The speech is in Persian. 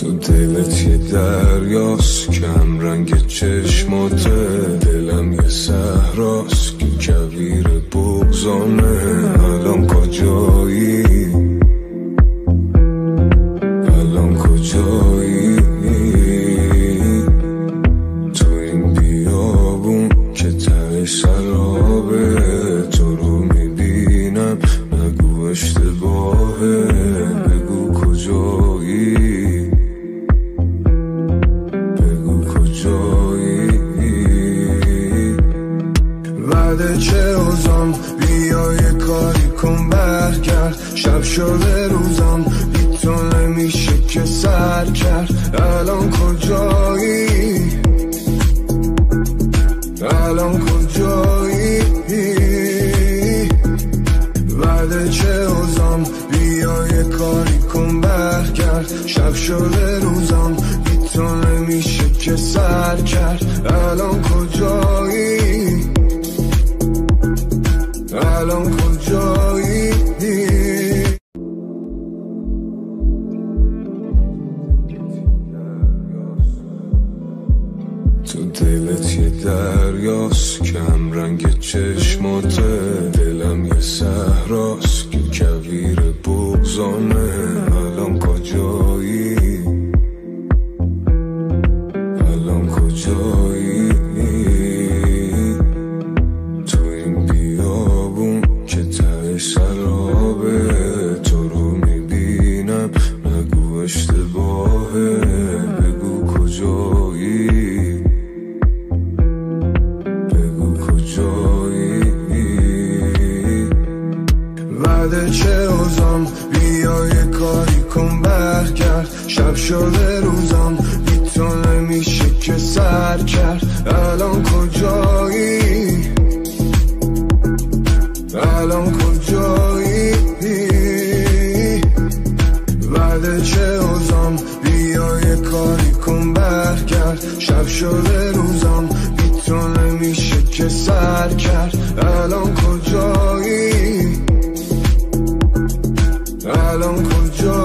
تو دلت یه دریاست کم رنگ چشماته، دلم یه صحراست که کویر بغضامه. الان کجایی؟ الان کجایی؟ تو این بیابون که ته سرابه، تو رو میبینم نگو اشتباهه، بگو کجایی؟ بگو کجایی؟ بعد چه اوزان بیا یه کاری کن برگرد، شب شده روزان بی تو نمیشه که سر کرد. الان کجایی؟ الان کجایی؟ بعد چه اوزان بیا یه کاری کن برگرد، شب شده روزان بی تو نمیشه که سر کرد. الان کجایی؟ الان کجایی؟ تو دلت یه دریاست کم رنگ چشماته، دلم یه صحراست که کویر بغضامه. الان کجایی؟ الان کجایی؟ تو این بیابون که ته سرابه، تو رو میبینم نگو اشتباهه، بگو کجایی؟ بعد چه اوزان بیا یه کاری کن برگرد، شب شده روزان بی تو نمیشه که سر کرد. الان کجایی؟ الان کجایی؟ بعد چه اوزان بیا یه کاری کن برگرد، شب شده روزان بی تو نمیشه که سر کرد. الان کجایی؟ الان کجایی؟